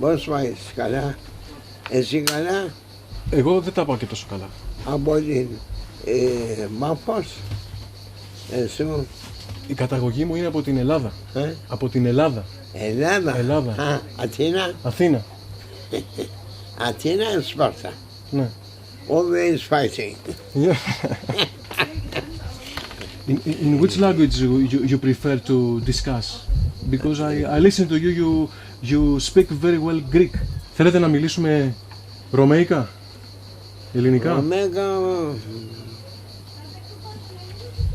Πώς πάει καλά? Εσύ καλά? Εγώ δεν τα πάω και τόσο καλά. Από την Μάφος? Εσύ? Η καταγωγή μου είναι από την Ελλάδα. Από την Ελλάδα. Ελλάδα. Α, Αθήνα. Αθήνα. Αθήνα and Sparta. Ναι. Always fighting. Yeah. In which language you prefer to discuss? Because I listen to you, you speak very well Greek. Θέλετε να μιλήσουμε ρωμαϊκά, ελληνικά? Ρωμαϊκά.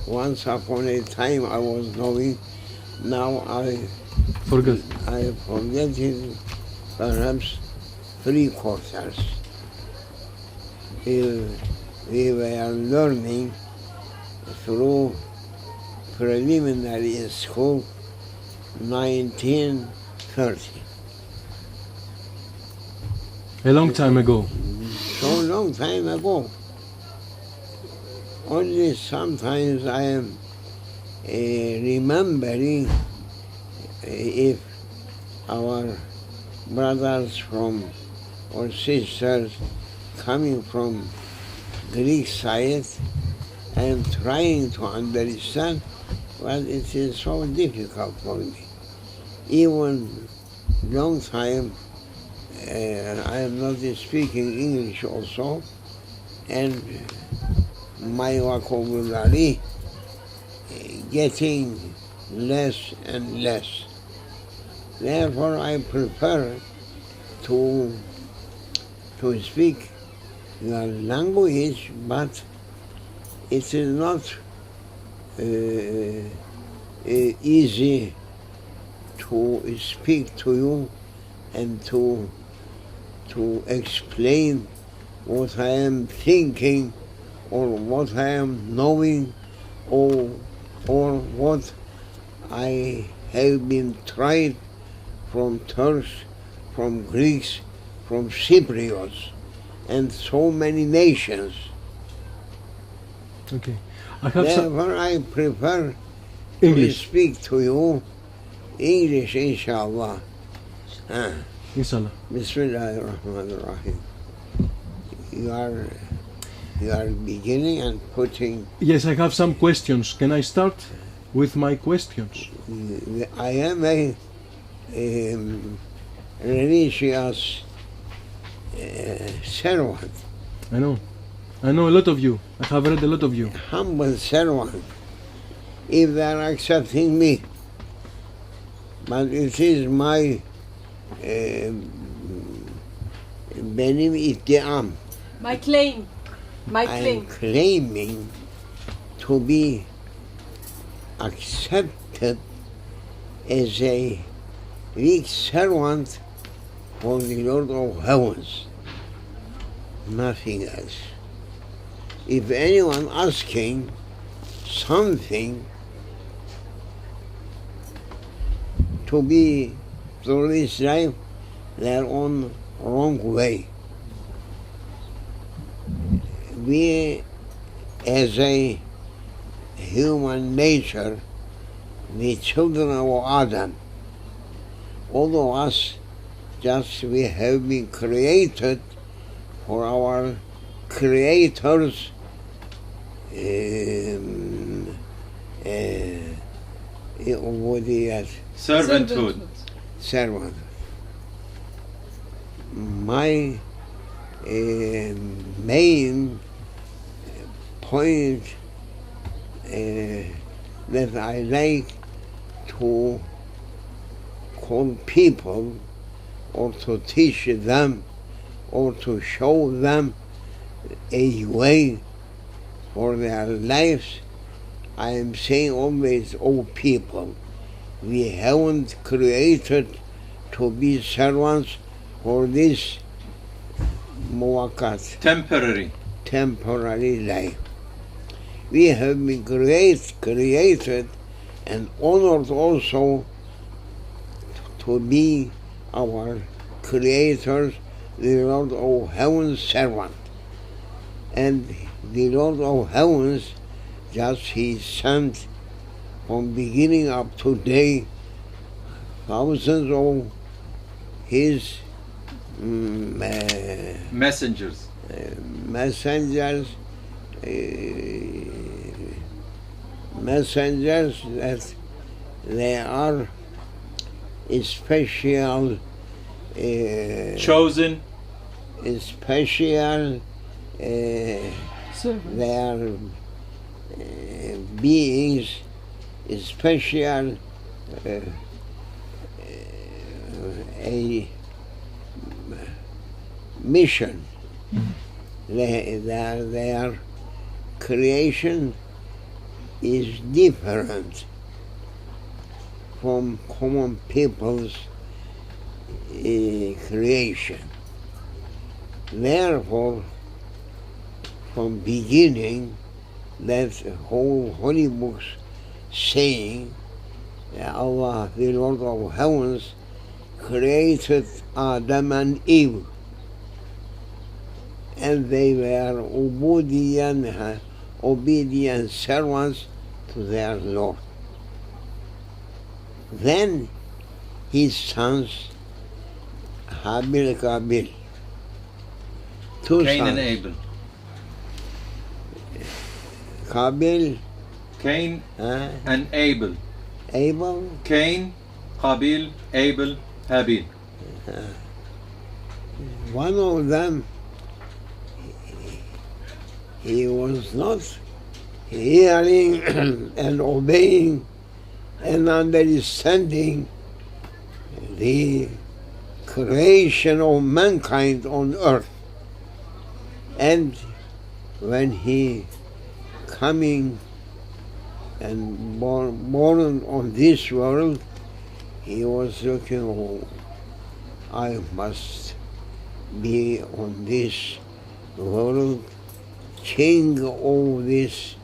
Once upon a time I was knowing, now I forget it, perhaps 3/4. We were learning through preliminary school 1930. A long time ago. So long time ago. Only sometimes I am remembering if our brothers or sisters coming from Greek side, I am trying to understand, but it is so difficult for me. Even long time I am not speaking English also, and my vocabulary getting less and less. Therefore I prefer to speak the language, but it is not easy to speak to you and to explain what I am thinking or what I am knowing or what I have been tried from Turks, from Greeks, from Cypriots, and so many nations. Okay. Therefore I prefer English. to speak to you English, inshallah. Inshallah. Bismillahirrahmanirrahim. You are beginning and putting... Yes, I have some questions. Can I start with my questions? I am a religious servant. I know a lot of you. I have read a lot of you. Humble servant, if they are accepting me. But it is my benim iddiam. My claim. I am claiming to be accepted as a weak servant for the Lord of Heavens. Nothing else. If anyone asking something to be through this life, they are on wrong way. We, as a human nature, the children of Adam, all of us, just we have been created for our Creator's servant. My main point that I like to call people or to teach them or to show them a way for their lives, I am saying always, oh people, we haven't created to be servants for this muwakkat, temporary life. We have been created and honored also to be our Creator's, the Lord of Heaven's servant. And the Lord of Heavens, just He sent from beginning up to today thousands of his Messengers. messengers that they are special Chosen. special Servants. they are beings special a mission. Their creation is different from common people's creation. Therefore, from beginning, that whole Holy Book's saying, Allah, the Lord of heavens, created Adam and Eve, and they were obedient servants to their Lord. Then his sons, Habil, Qabil, two Cain sons, and Abel. Qabil, Cain and Abel. Abel, Cain, Qabil, Abel, Habil. one of them, he was not hearing and obeying and understanding the creation of mankind on earth. And when he coming and born on this world, he was looking, oh, I must be on this world, king of this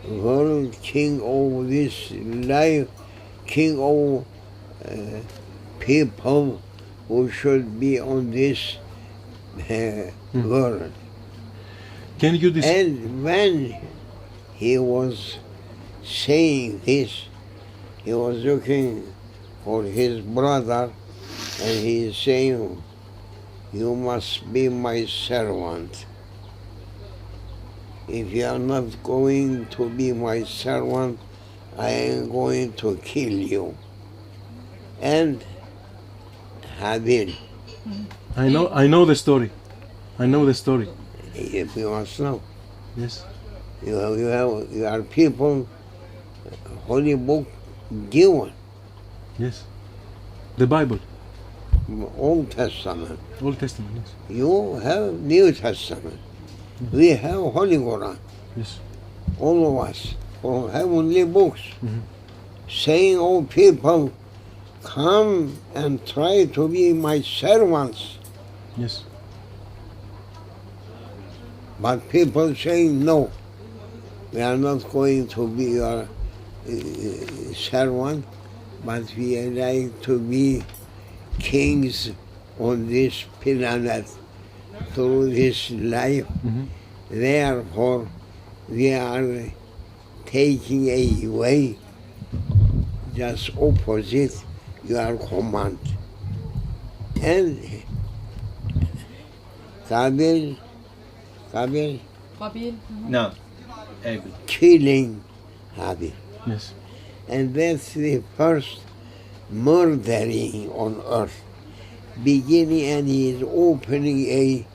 world, king of this life, king of people who should be on this world. Can you And when he was saying this, he was looking for his brother, and he is saying, you must be my servant. If you are not going to be my servant, I am going to kill you. And Habil, I know the story. I know the story. if you must know, Yes. you are people, Holy Book given, Yes. The Bible. Old Testament. Old Testament. Yes. You have New Testament. We have Holy Quran. Yes. All of us, from heavenly books, Mhm. saying, oh people, come and try to be my servants. Yes. But people saying, no, we are not going to be your servant, but we like to be kings on this planet through this life. Mhm. Therefore, we are taking away just opposite your command. And Qabil Qabil. No, Abel. killing Habil. Yes. And that's the first murdering on earth. Beginning, and he is opening a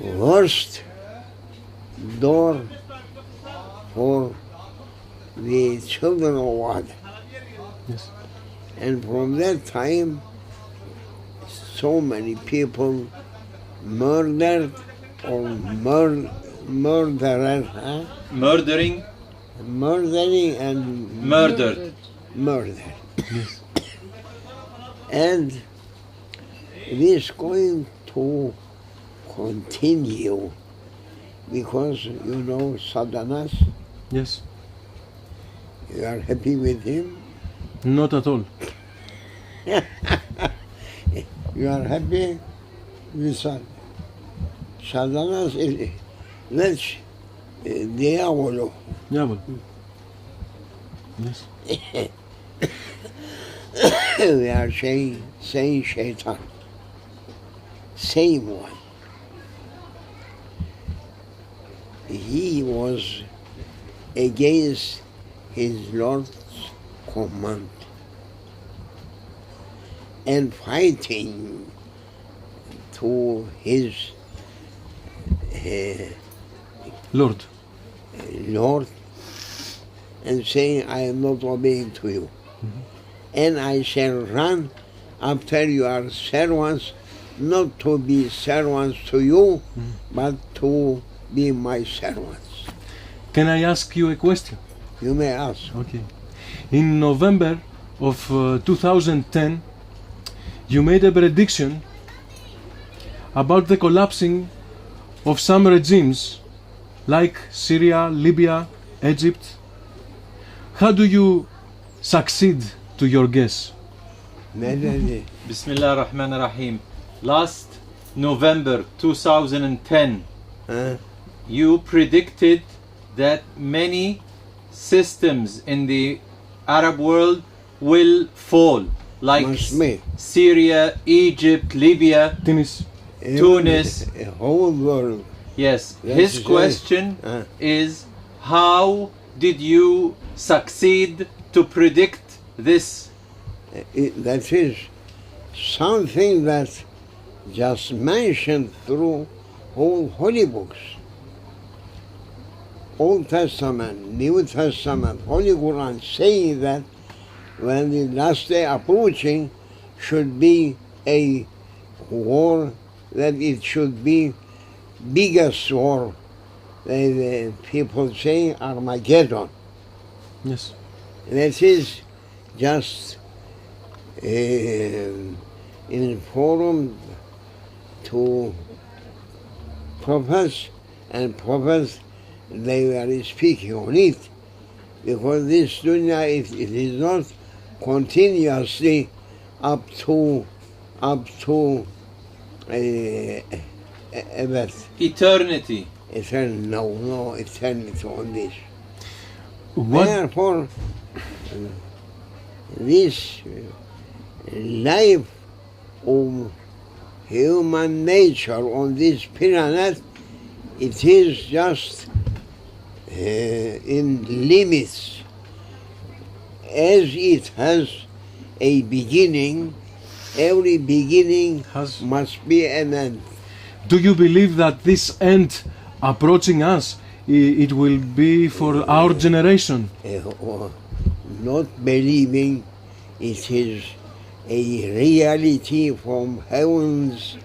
worst door for the children of Adam. Yes. And from that time, so many people murdered or murderer, Murdering, murdering and murdered. murder. Yes. And this going to continue because, you know, Satanas, Yes. you are happy with him, Not at all. you are happy with Satanas is that's diavolo. Yeah, but. Yes. we are saying shaitan. Same one. He was against his Lord's command and fighting to his Lord. Lord and saying, I am not obeying to you. And I shall run after your servants, not to be servants to you, but to be my servants. Can I ask you a question? You may ask. Okay. In November of 2010, you made a prediction about the collapsing of some regimes like Syria, Libya, Egypt. How do you succeed to your guess? Bismillah ar-Rahman ar-Rahim. Last November 2010, you predicted that many systems in the Arab world will fall, like Syria, Egypt, Libya, Tunis. Tunis. The whole world. Yes. Yes, His yes. question is, how did you succeed to predict this? That is something that just mentioned through whole holy books. Old Testament, New Testament, Holy Quran saying that when the last day approaching should be a war, that it should be biggest war. The people say Armageddon. Yes. That is just informed to prophets, and prophets they were speaking on it, because this dunya it is not continuously up to Eternity. no eternity on this. What? Therefore, this life of human nature on this planet, it is just in limits. As it has a beginning, every beginning must be an end. Do you believe that this end approaching us, it will be for our generation? Not believing, it is a reality from heavens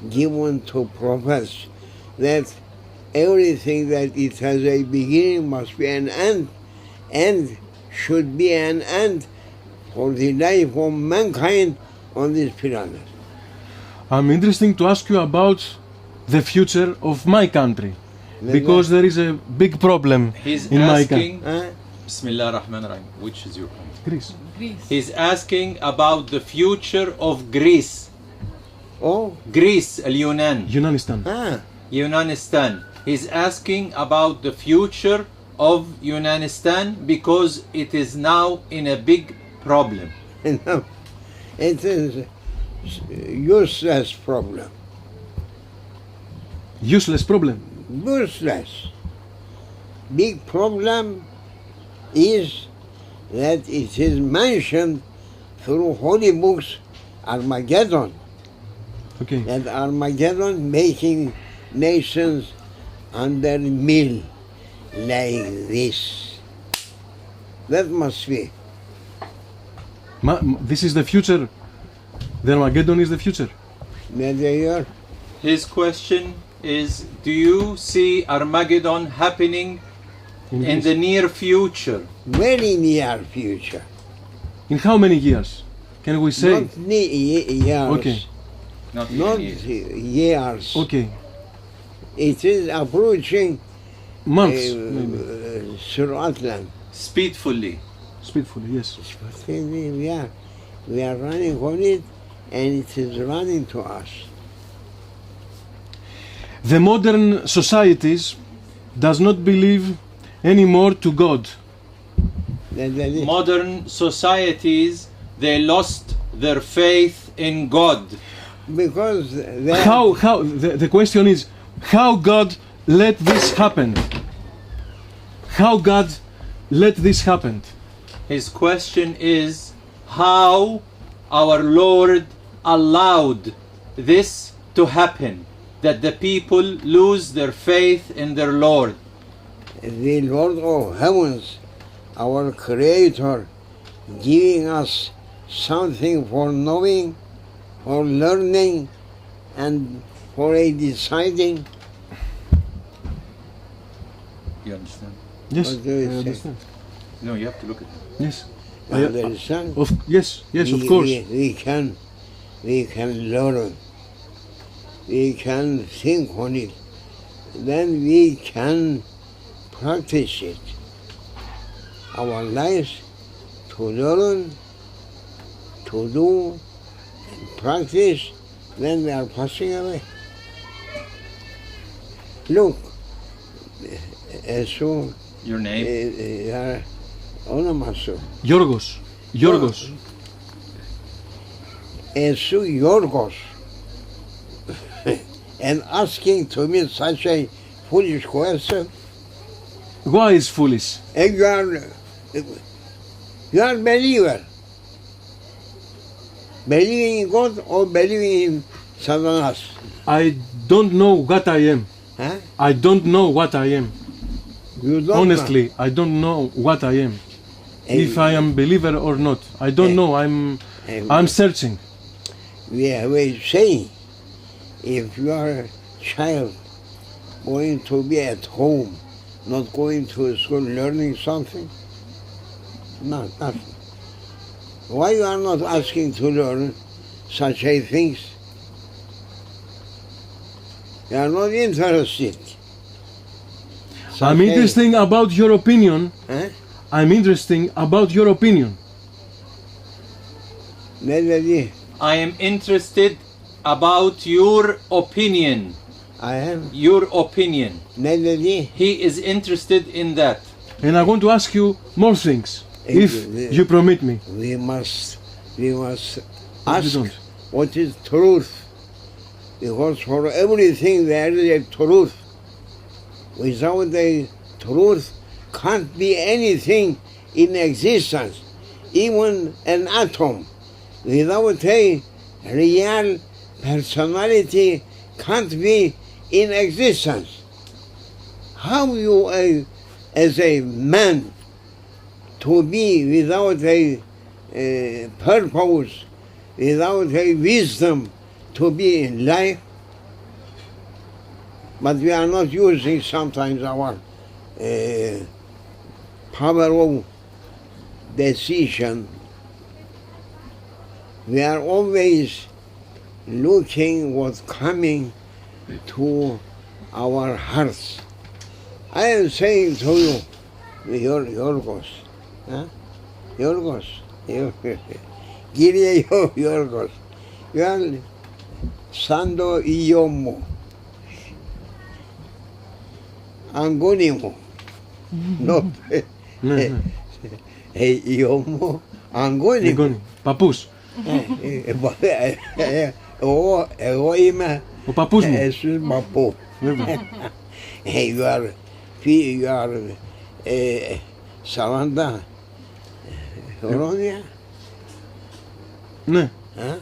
given to prophets, that everything that it has a beginning must be an end, and should be an end for the life of mankind on this planet. I'm interested to ask you about the future of my country, because there is a big problem He's in my asking, country. Bismillah ar-Rahman ar-Rahim, which is your country? Greece. He's asking about the future of Greece. Oh, Greece, Al-Yunan. Yunanistan. Yunanistan. He's asking about the future of Yunanistan because it is now in a big problem. no, it is useless problem. Useless problem. Useless. Big problem is that it is mentioned through holy books, Armageddon. Okay. That Armageddon making nations under mill like this. That must be. This is the future. The Armageddon is the future. Medeor, His question is, do you see Armageddon happening in Greece. the near future? very near future. In how many years? Can we say? Not years. Okay. Not, Not years. years. Okay. It is approaching Months, maybe. Suratlan. Speedfully. Speedfully, yes. We are running on it, and it is running to us. The modern societies does not believe anymore to God. That is, Modern societies they lost their faith in God. Because they How the question is, how God let this happen? How God let this happen? His question is how our Lord allowed this to happen, that the people lose their faith in their Lord. the Lord of heavens, our Creator, giving us something for knowing, for learning, and for a deciding. You understand? Yes, What do you I say? understand. No, you have to look at it. Yes, You understand? yes, of course. We can learn. We can think on it. Then we can practice it. Our lives to learn, to do, and practice, then we are passing away. Look, eso Your name? ονομάσου. Γιώργος. Eso Yorgos. And asking to me such a foolish question. Why is foolish? And you are believer. Believing in God or believing in Satanas? I don't know what I am. Huh? I don't know what I am. You don't Honestly, I don't know what I am. If I am believer or not, I don't know. I'm searching. We have a saying, if you are a child going to be at home, not going to school learning something, no, nothing. Why you are not asking to learn such a things? You are not interested. I'm Such a- interested about your opinion. Huh? I'm interested about your opinion. Ne dedi? I am interested about your opinion. I am. Your opinion. Ne dedi? He is interested in that. And I want to ask you more things, if you permit me. We must If ask you don't. what is truth. Because for everything there is a truth. Without a truth can't be anything in existence, even an atom. Without a real personality can't be in existence. How you as a man to be without a purpose, without a wisdom to be in life? But we are not using sometimes our power of decision. We are always looking what's coming to our hearts. I am saying to you, Yorgos, huh? Yorgos, Kyrie Yorgos, you are Sando Iomo, Angonimo, not Ναι, Iomo, Angonimo. Νικόνη. Παππούς. Εγώ είμαι Ο παππούς μου. εσείς παππού. Βέβαια. You are 40 χρόνια. Ναι,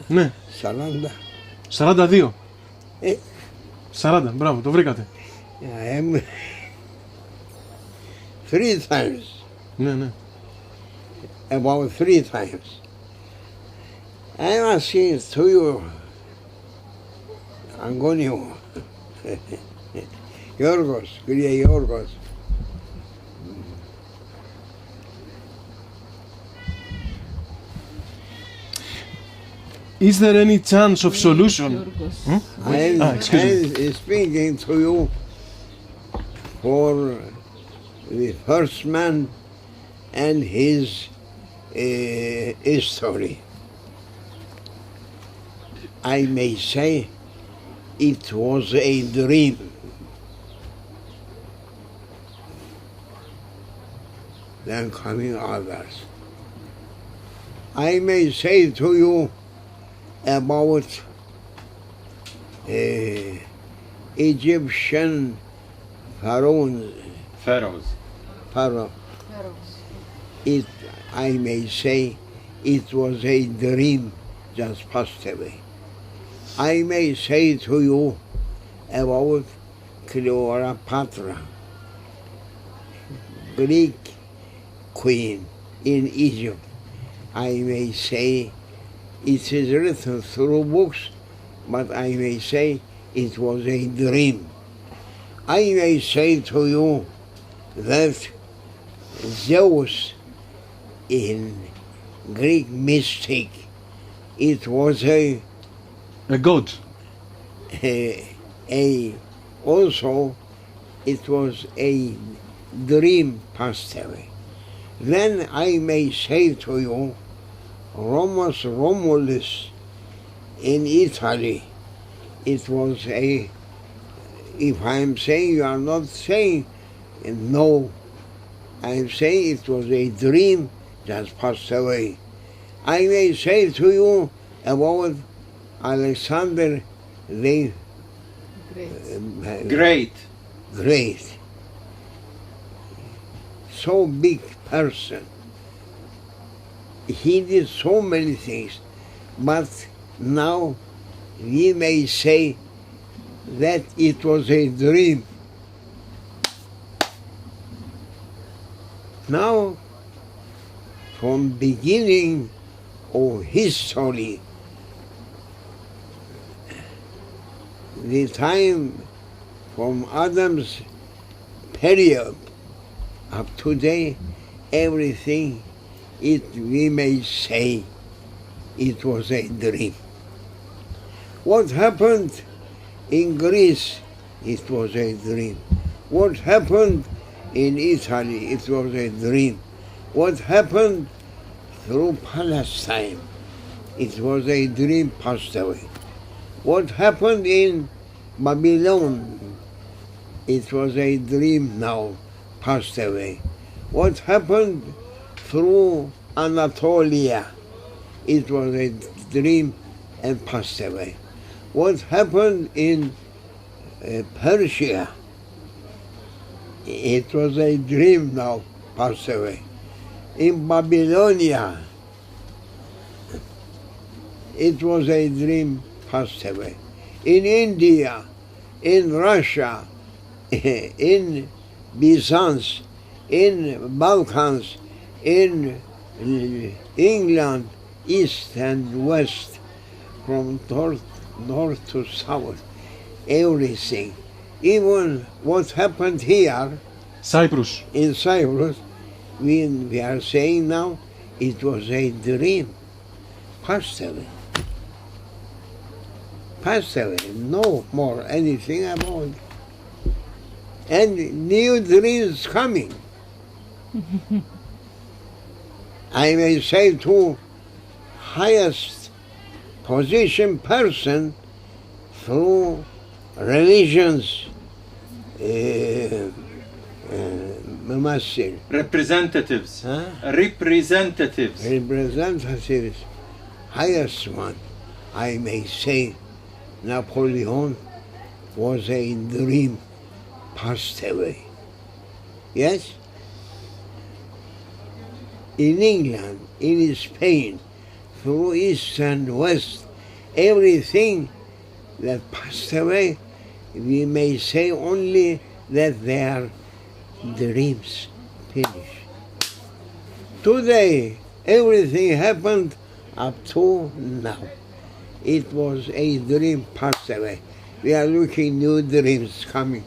ναι. 40. 42. Ε. 40, μπράβο, το βρήκατε. I am 3 times, Ναι, ναι. about 3 times. I am asking to you, Angonio, Yorgos, Kyrie Yorgos. Is there any chance of solution? I excuse am speaking to you for the first man and his history. I may say it was a dream. Then coming others. I may say to you about Egyptian pharaohs. Pharaohs. Pharaoh. I may say it was a dream just passed away. I may say to you about Cleopatra, Greek queen in Egypt. I may say it is written through books, but I may say it was a dream. I may say to you that Zeus in Greek mystic, it was A god. Also it was a dream passed away. Then I may say to you, Romulus in Italy, it was a, if I'm saying you are not saying no, I'm saying it was a dream just passed away. I may say to you about Alexander the Great. So big person. He did so many things, but now we may say that it was a dream. Now, from beginning of history, the time from Adam's period up to today, everything we may say it was a dream. What happened in Greece, it was a dream. What happened in Italy, it was a dream. What happened through Palestine, it was a dream passed away. What happened in Babylon, it was a dream now passed away. What happened through Anatolia, it was a dream and passed away. What happened in Persia, it was a dream now passed away. In Babylonia, it was a dream passed away. In India, in Russia, in Byzance, in Balkans, in England, east and west, from north to south, everything. Even what happened here Cyprus. in Cyprus, we are saying now, it was a dream, passed away. Passed away, no more anything about it. And new dreams coming. I may say to highest position person through religions, Representatives. Huh? Representatives. Highest one, I may say Napoleon was a dream passed away. Yes? In England, in Spain, through east and west, everything that passed away, we may say only that they are dreams finished. Today, everything happened up to now. It was a dream passed away. We are looking new dreams coming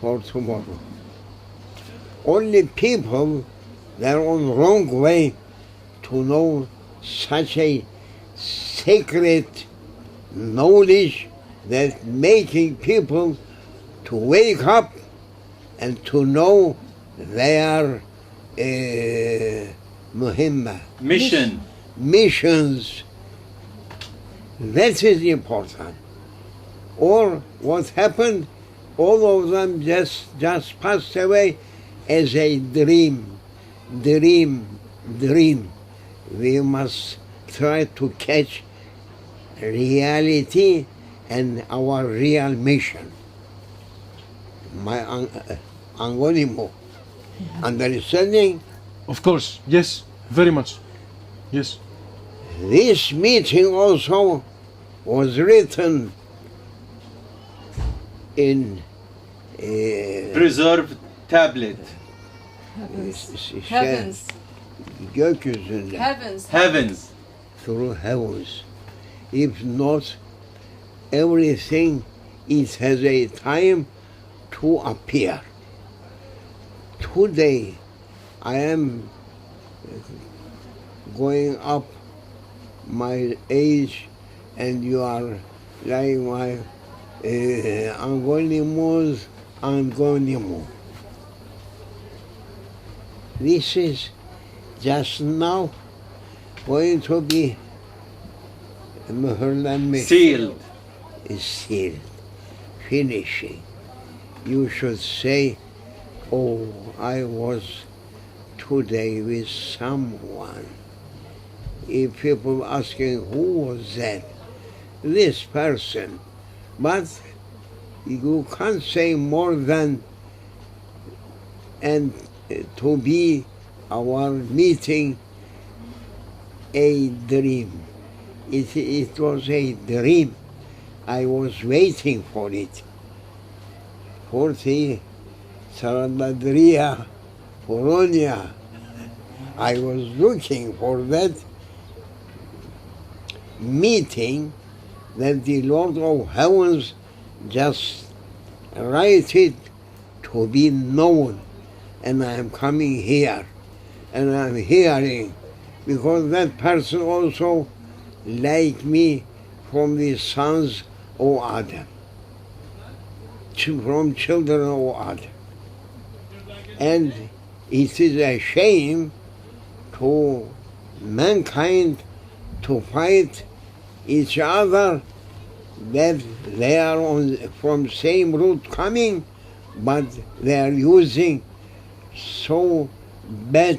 for tomorrow. Only people that are on the wrong way to know such a sacred knowledge that making people to wake up and to know their missions. That is important. Or what happened, all of them just passed away as a dream. we must try to catch reality and our real mission. My Angonimo. Understanding? Of course, yes, very much. Yes. This meeting also was written in Preserved tablet. Heavens. Gökyüzünde, Heavens. Heavens. through heavens. If not, everything it has a time to appear. Today, I am going up my age, and you are like my Angonimos Angonimo. This is just now going to be mühürlenmiş. Sealed. Is sealed, finishing. You should say, oh, I was today with someone. If people asking who was that, this person, but you can't say more than and to be our meeting a dream. It was a dream. I was waiting for it. 40 Saranadria, Polonia. I was looking for that meeting that the Lord of Heavens just write it to be known. And I am coming here, and I am hearing, because that person also like me from the sons of Adam, from children of Adam. And it is a shame to mankind to fight each other, that they are from same root coming, but they are using so bad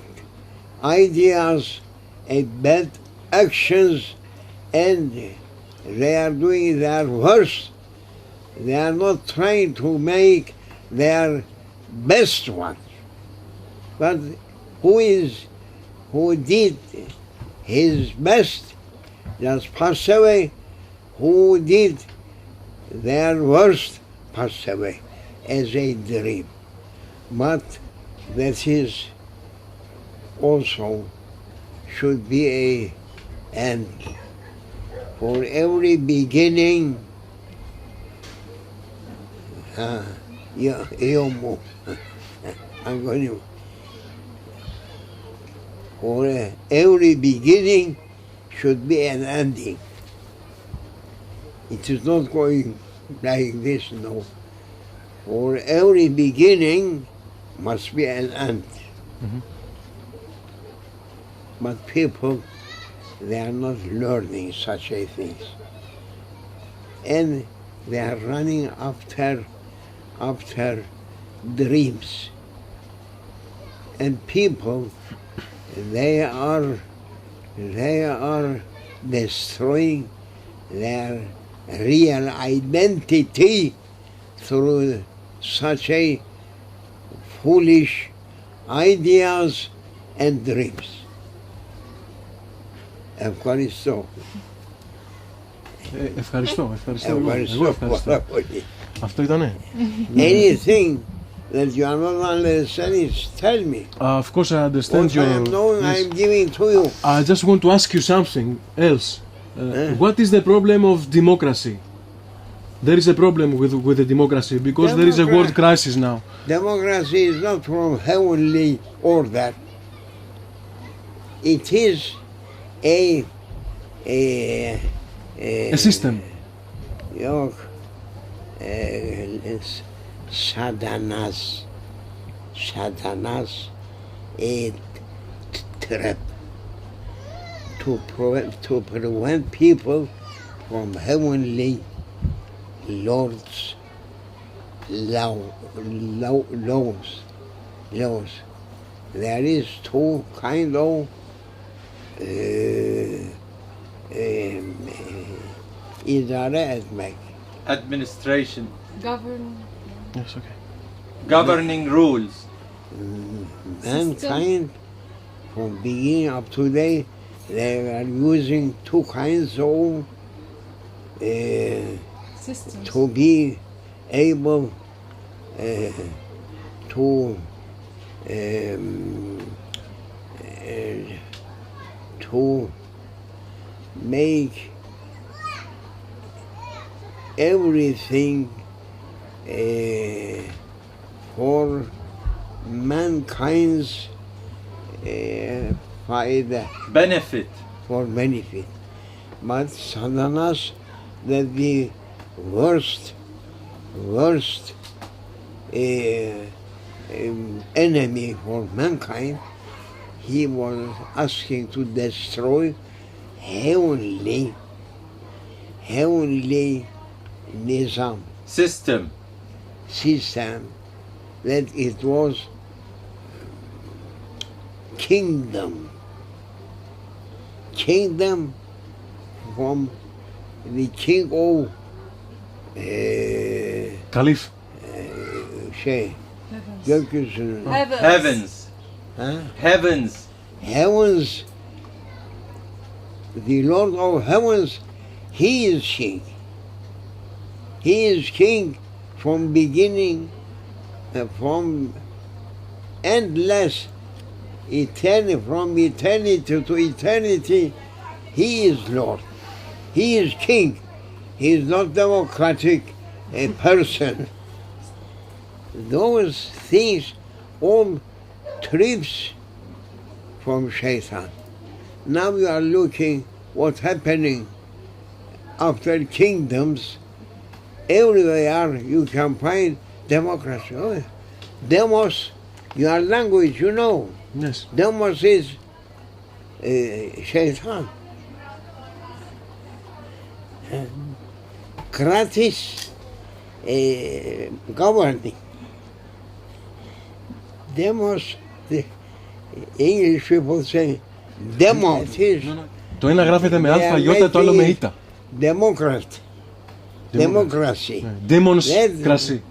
ideas and bad actions, and they are doing their worst. They are not trying to make their best ones. But who did his best just passed away. Who did their worst passed away as a dream. But that is also should be a end. For every beginning, Yomo, I'm going to. For every beginning should be an ending. It is not going like this, no. For every beginning must be an end. Mhm. But people, they are not learning such a things. And they are running after dreams. And people, they are destroying their real identity through such a foolish ideas and dreams. Ευχαριστώ. Ευχαριστώ. Εγώ Ευχαριστώ ευχαριστώ. πάρα πολύ. Αυτό ήτανε. Anything that you are not understanding, tell me. Of course I understand What I am knowing, I Yes. am giving to you. I just want to ask you something else. What is the problem of democracy? There is a problem with the democracy because there is a world crisis now. Democracy is not from heavenly order. It is a system. Yok. Satanas a trap to prevent people from heavenly Lord's laws. There is two kind of idare etmek. Administration, Govern. Yes, okay. governing rules. Mankind, from beginning up to today, they are using two kinds of Systems. to be able to make everything for mankind's fayda, Benefit. for benefit. But Satanas, that the worst enemy for mankind, he was asking to destroy heavenly nizam, System. system, that it was kingdom from the king of Caliph. şey, Heavens. gökyüzünün, Heavens. ha? Heavens. Heavens, the Lord of heavens, he is king. He is king from beginning, from endless eternity, from eternity to eternity. He is Lord. He is king. He is not democratic person. Those things all trips from Shaitan. Now we are looking what's happening after kingdoms. Everywhere you can find democracy. Oh, demos, your language, you know. Yes. Demos is Shaitan. Kratis, governing. Demos, the English people say, demo. It is Το ένα γράφεται με αλφα γιώτα, το άλλο με ήτα. democrat. Democracy. Demons Let- κρασί.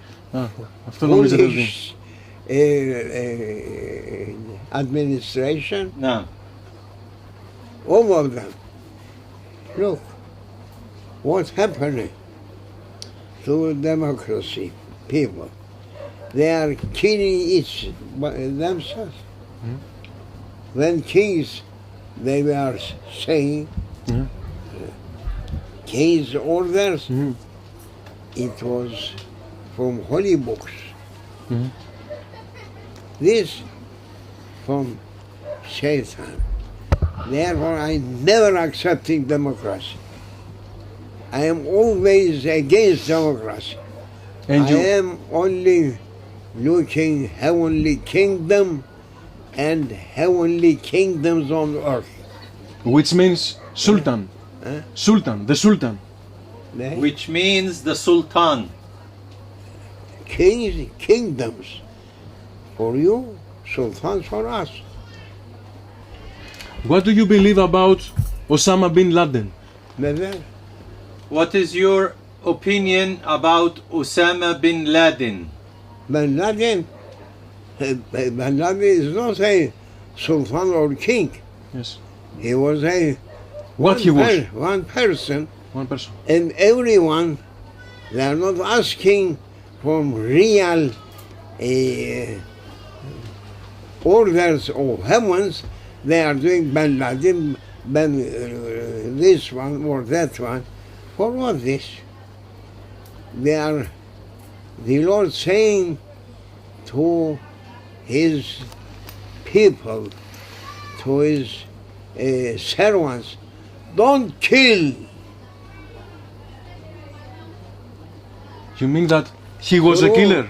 Αυτό νομίζετε ότι είναι. Polish administration, No. all of them. Look, what's happening to democracy people? They are killing each themselves. When kings, they were saying, Mhm. king's orders, Mhm. it was from holy books. Mhm. This from Satan. Therefore, I never accepting democracy. I am always against democracy. And I you, am only looking heavenly kingdom and heavenly kingdoms on earth. which means Sultan. Huh? Sultan, the Sultan. The Which means the Sultan. kingdoms for you, sultans for us. What do you believe about Osama bin Laden? Never. What is your opinion about Osama bin Laden? Ben Laden is not a sultan or king. Yes. He was a What he was? one person, One person. and everyone, they are not asking from real orders of heavens. They are doing Ben Laden, this one or that one. For what this? They are the Lord saying to his people, to his servants, don't kill. You mean that he was a No. killer?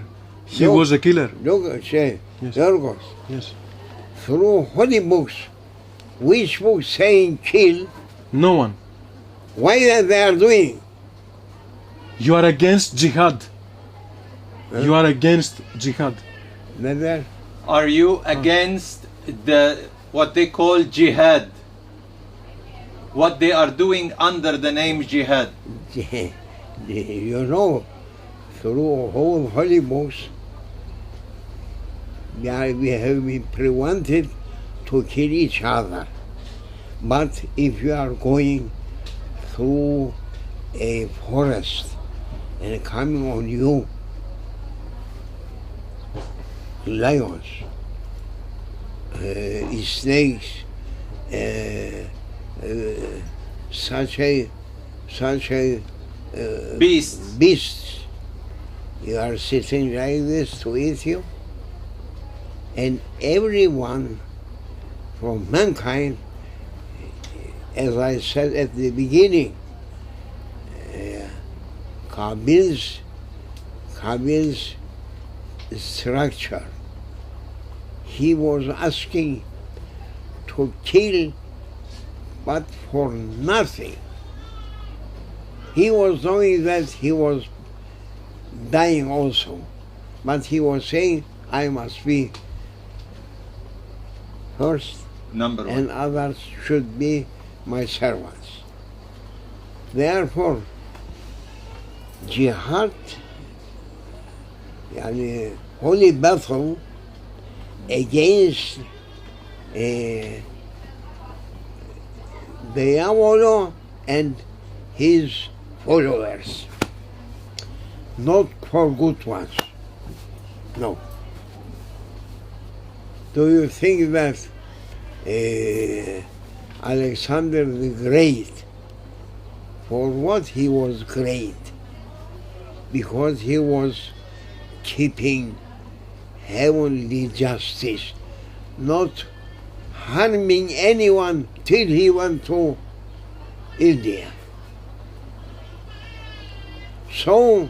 He No. was a killer. Look, say, Yes. Yorgos, Yes. through holy books, which book saying kill, No one. why they are doing? You are against jihad. You are against jihad. Never. Are you against the what they call jihad? what they are doing under the name jihad. You know, through whole holy books, we have been prevented to kill each other. But if you are going through a forest and coming on you lions, snakes, such a beasts, you are sitting like this to eat you, and everyone from mankind, as I said at the beginning, Qabil's structure, he was asking to kill, but for nothing. He was knowing that he was dying also, but he was saying, I must be first, Number one. and others should be my servants. Therefore, jihad, yani holy battle against the Diavolo and his followers, not for good ones. No. Do you think that Alexander the Great, for what he was great? Because he was keeping heavenly justice, not harming anyone till he went to India. So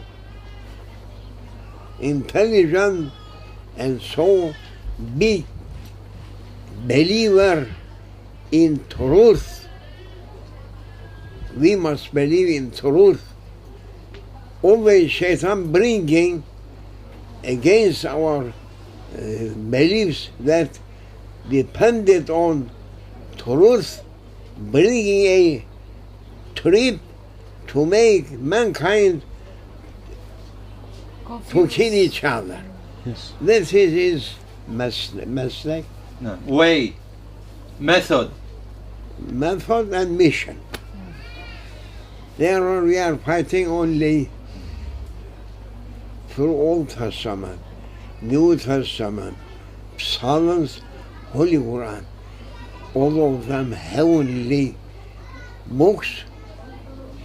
intelligent and so big believer in truth. We must believe in truth. Always Shaitan bringing against our beliefs that depended on truth, bringing a trip to make mankind to kill each other. Yes. This is his mistake, No. Way, method. method and mission. Therefore we are fighting only through Old Testament, New Testament, Psalms, Holy Quran, all of them heavenly books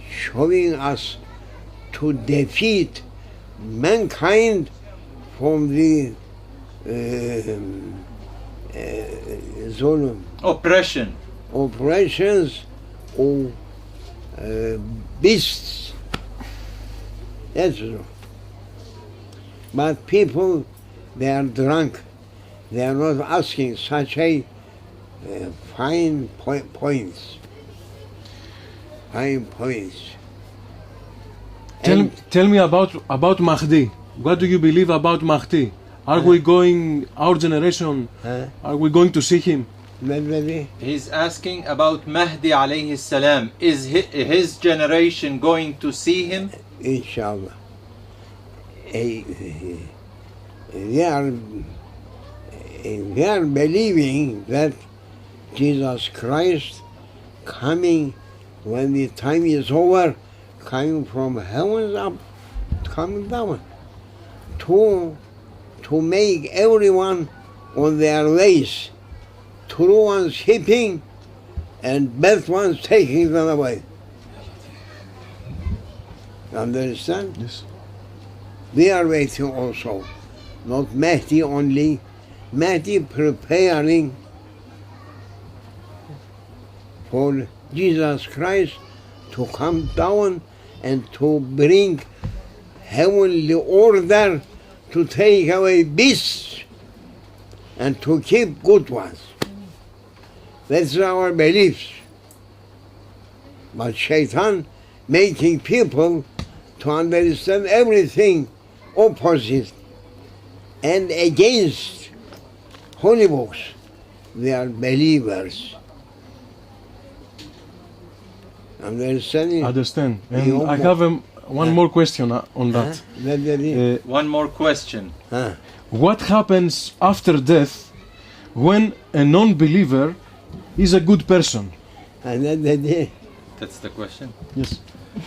showing us to defeat mankind from the zulm, Oppression. operations of beasts. That's all. But people, they are drunk. They are not asking such a fine points. Fine points. Tell me about Mahdi. What do you believe about Mahdi? Are we going, our generation, are we going to see him? Maybe He's asking about Mahdi alayhi salam. Is his generation going to see him? inshallah. They are believing that Jesus Christ coming when the time is over, coming from heavens up, coming down to make everyone on their ways, true ones keeping and bad ones taking them away. Understand? Yes. We are waiting also, not Mahdi only, Mahdi preparing for Jesus Christ to come down and to bring heavenly order to take away beasts and to keep good ones. That's our beliefs. But Shaitan making people to understand everything opposite and against holy books. They are believers. Understanding? Understand. And You I have one more question on that. One more question. What happens after death when a non-believer is a good person? That's the question. Yes.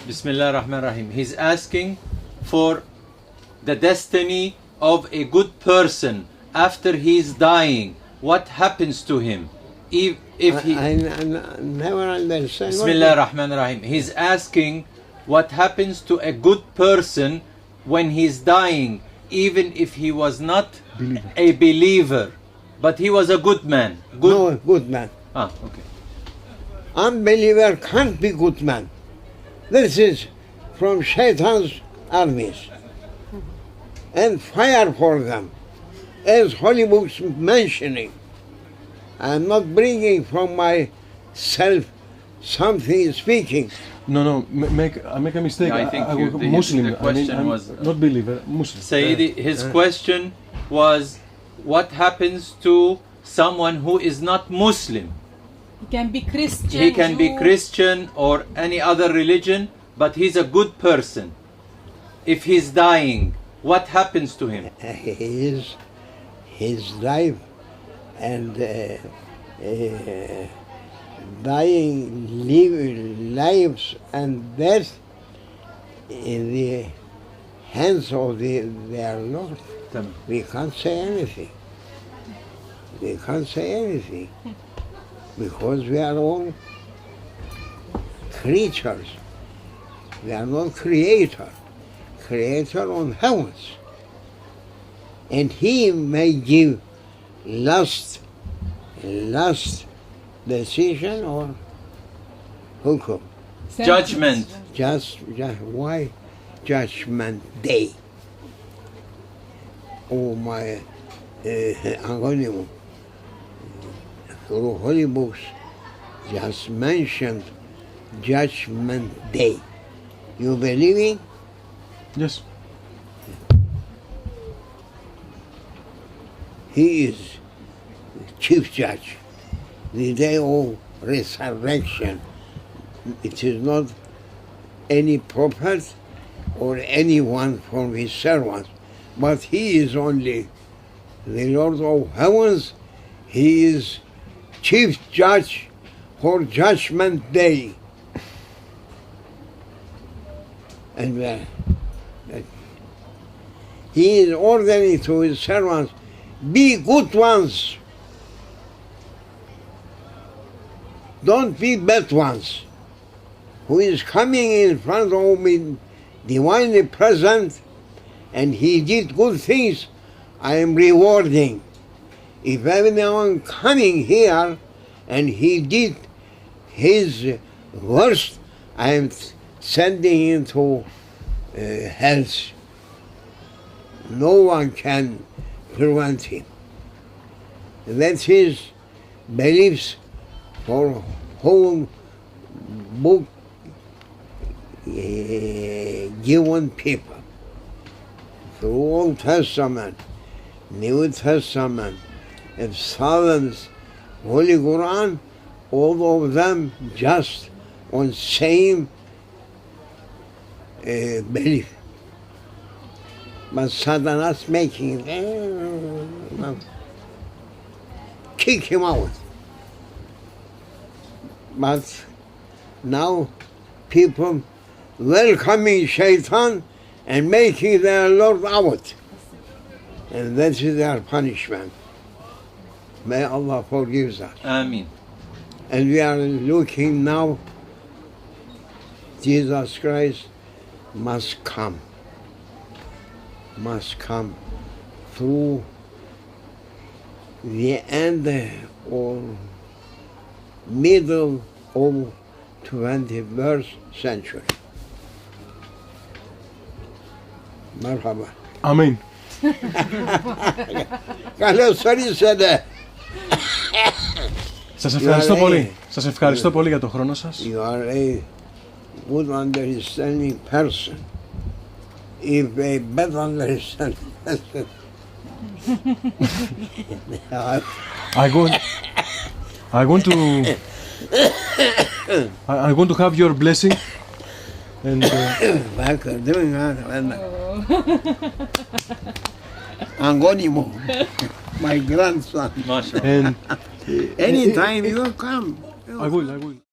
Bismillah ar-Rahman ar-Rahim. He's asking for the destiny of a good person after he's dying. What happens to him? If he... I never understand. Bismillah ar-Rahman ar-Rahim. He's asking what happens to a good person when he's dying, even if he was not a believer, but he was a good man. No, good man. Ah, okay. Unbeliever can't be good man. This is from Shaitan's armies. And fire for them. As Holy Books mentioning. I'm not bringing from myself something speaking. No, make a mistake. Yeah, I think Muslim. the question I'm was not believer, Muslim. Sayyidi, his question was, what happens to someone who is not Muslim? He can be Christian. He can be Jew. Christian or any other religion, but he's a good person. If he's dying, what happens to him? His life and dying lives and death in the hands of their Lord. We can't say anything. We can't say anything because we are all creatures. We are not creator. Creator on heavens. And he may give last decision or hukum. Judgment. Just why judgment day? Oh my Anonymous, through Holy Books, just mentioned judgment day. You believe it? Yes. He is chief judge. The day of resurrection. It is not any prophet or anyone from his servants, but he is only the Lord of heavens. He is chief judge for judgment day. And he is ordering to his servants, be good ones. Don't be bad ones. Who is coming in front of me, divinely present, and he did good things, I am rewarding. If anyone coming here and he did his worst, I am sending him to hell. No one can prevent him. That's his beliefs for whole book given people. Through Old Testament, New Testament, and Psalms, Holy Quran, all of them just on same belief. But Satanas making kick him out. But now people welcoming Shaitan and making their Lord out. And that is their punishment. May Allah forgive us. Ameen. And we are looking now, Jesus Christ must come through the end or middle of 21st century. Merhaba. Amen. Καλώς ορίσατε. Σας ευχαριστώ πολύ. Σας ευχαριστώ πολύ για τον χρόνο σας. You are a good understanding person. If a bad understanding person. I want to I want to have your blessing. And Backer, doing that. Angonimo, my grandson. MashaAllah. and Anytime you come. I will.